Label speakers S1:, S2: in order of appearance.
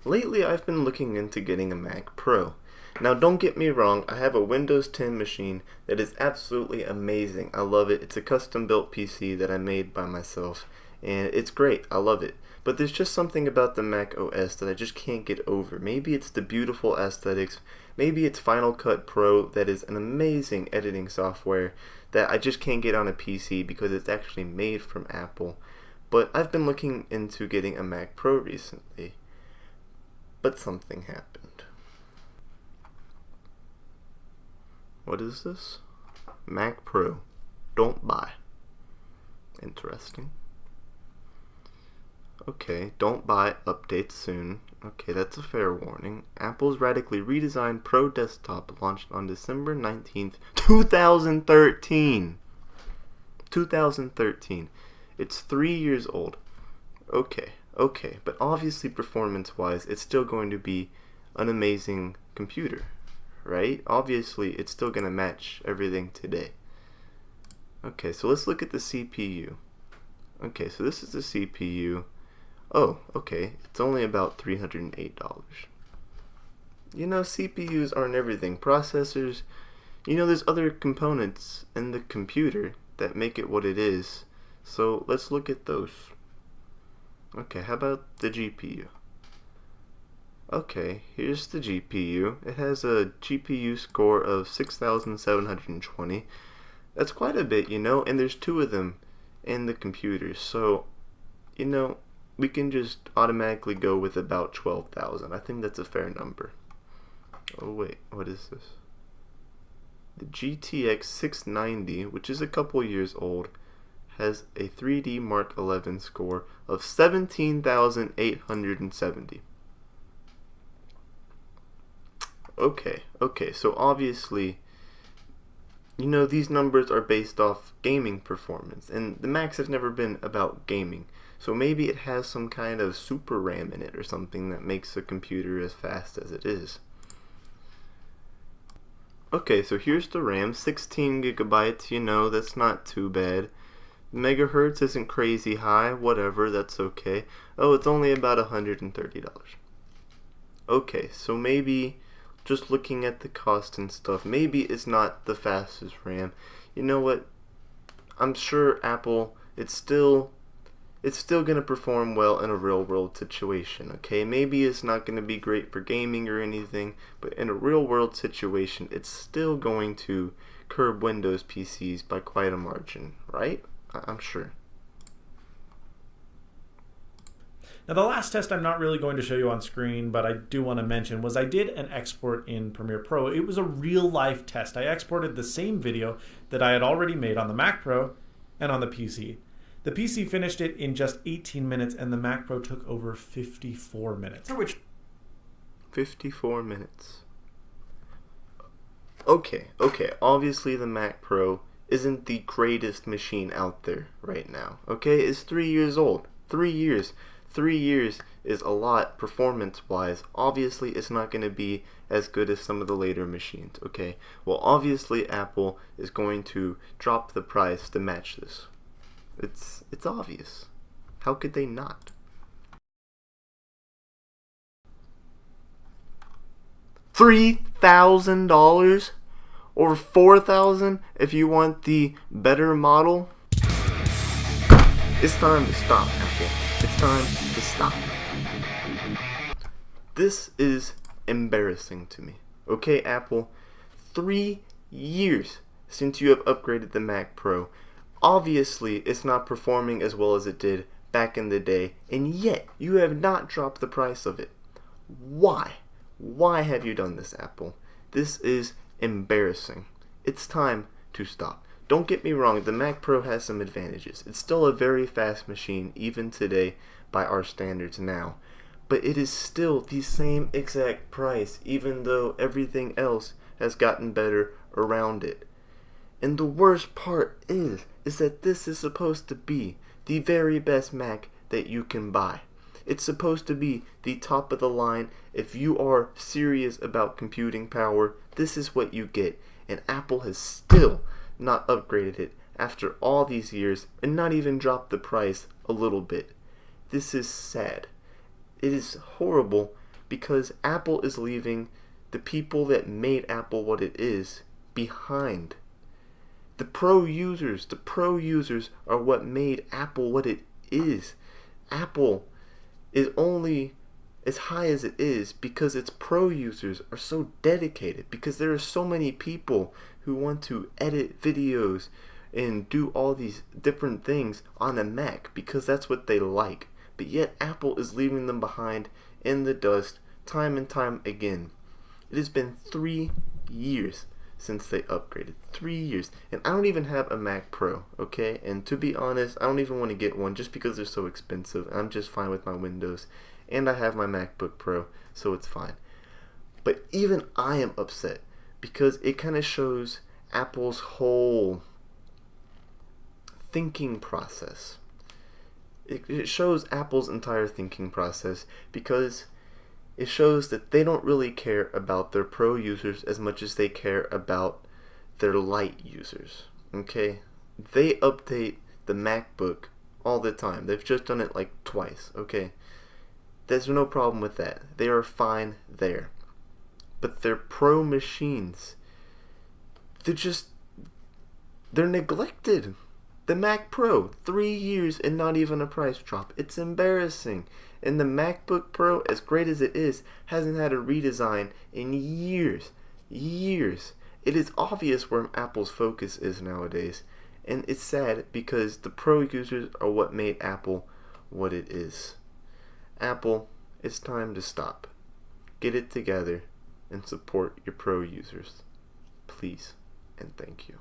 S1: Lately, I've been looking into getting a Mac Pro. Now, don't get me wrong, I have a Windows 10 machine that is absolutely amazing. I love it. It's a custom-built PC that I made by myself, and it's great. I love it. But there's just something about the Mac OS that I just can't get over. Maybe it's the beautiful aesthetics. Maybe it's Final Cut Pro that is an amazing editing software that I just can't get on a PC because it's actually made from Apple. But I've been looking into getting a Mac Pro recently. But something happened. What is this? Mac Pro. Don't buy. Interesting. Okay, don't buy, updates soon. Okay, that's a fair warning. Apple's radically redesigned Pro Desktop launched on December 19th, 2013. 2013. It's 3 years old. Okay, but obviously performance-wise, it's still going to be an amazing computer, right? Obviously, it's still going to match everything today. Okay, so let's look at the CPU. Okay, so this is the CPU. Oh, okay, it's only about $308. You know, CPUs aren't everything. Processors, you know, there's other components in the computer that make it what it is. So let's look at those. Okay, how about the GPU? Okay, here's the GPU. It has a GPU score of 6,720. That's quite a bit, you know, and there's two of them in the computer. So, you know, we can just automatically go with about 12,000. I think that's a fair number. Oh wait, what is this? The GTX 690, which is a couple years old, has a 3D Mark 11 score of 17,870. Okay, so obviously, you know, these numbers are based off gaming performance, and the Macs have never been about gaming. So maybe it has some kind of super RAM in it or something that makes the computer as fast as it is. Okay, so here's the RAM, 16 gigabytes, you know, that's not too bad. Megahertz isn't crazy high, whatever, that's okay. Oh, it's only about $130. Okay, so maybe, just looking at the cost and stuff, maybe it's not the fastest RAM. You know what? I'm sure Apple, it's still going to perform well in a real world situation, okay? Maybe it's not going to be great for gaming or anything, but in a real world situation, it's still going to curb Windows PCs by quite a margin, right? I'm sure.
S2: Now the last test I'm not really going to show you on screen, but I do want to mention, was I did an export in Premiere Pro. It was a real life test. I exported the same video that I had already made on the Mac Pro and on the PC. The PC finished it in just 18 minutes and the Mac Pro took over 54 minutes.
S1: 54 minutes. Okay, obviously the Mac Pro isn't the greatest machine out there right now. Okay, it's 3 years old. 3 years. 3 years is a lot performance-wise. Obviously, it's not going to be as good as some of the later machines, okay? Well, obviously, Apple is going to drop the price to match this. It's obvious. How could they not? $3,000 or $4,000 if you want the better model? It's time to stop, Apple. It's time to stop. This is embarrassing to me. Okay, Apple, 3 years since you have upgraded the Mac Pro. Obviously, it's not performing as well as it did back in the day, and yet you have not dropped the price of it. Why? Why have you done this, Apple? This is embarrassing. It's time to stop. Don't get me wrong, the Mac Pro has some advantages. It's still a very fast machine, even today, by our standards now. But it is still the same exact price, even though everything else has gotten better around it. And the worst part is that this is supposed to be the very best Mac that you can buy. It's supposed to be the top of the line. If you are serious about computing power, this is what you get. And Apple has still not upgraded it after all these years and not even dropped the price a little bit. This is sad. It is horrible, because Apple is leaving the people that made Apple what it is behind. The pro users are what made Apple what it is. Apple is only as high as it is because its pro users are so dedicated, because there are so many people who want to edit videos and do all these different things on a Mac because that's what they like. But yet Apple is leaving them behind in the dust time and time again. It has been 3 years since they upgraded. 3 years. And I don't even have a Mac Pro, okay? And to be honest, I don't even want to get one just because they're so expensive. I'm just fine with my Windows. And I have my MacBook Pro, so it's fine. But even I am upset because it kind of shows Apple's whole thinking process. It shows Apple's entire thinking process because it shows that they don't really care about their pro users as much as they care about their light users. Okay? They update the MacBook all the time. They've just done it like twice. Okay? There's no problem with that. They are fine there. But their pro machines, they're neglected. The Mac Pro, 3 years and not even a price drop. It's embarrassing. And the MacBook Pro, as great as it is, hasn't had a redesign in years. Years. It is obvious where Apple's focus is nowadays. And it's sad because the pro users are what made Apple what it is. Apple, it's time to stop. Get it together and support your pro users. Please and thank you.